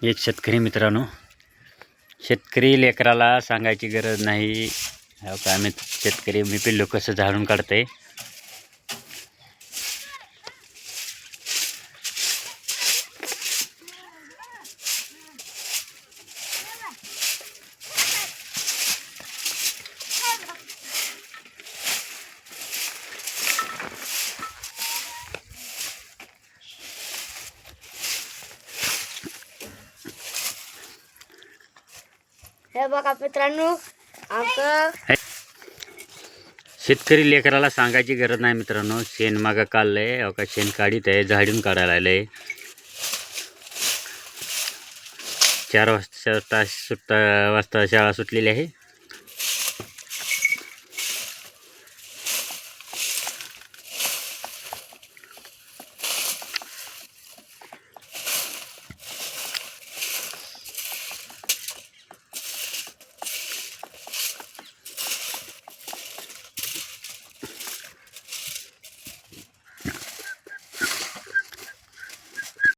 एक शेतकरी मित्रांनो, शेतकरी लेकराला सांगायची गरज नाही. हो का, आम्ही शेतकरी मी पिल्लू कसं झाडून काढते. हे बघा मित्रांनो, आमचं शेतकरी लेकराला सांगायची गरज नाही मित्रांनो. शेण मागं काढलंय, हो का, शेण काढीत आहे, झाडून काढायला आलंय. 4 वाजता शाळा सुटलेली आहे.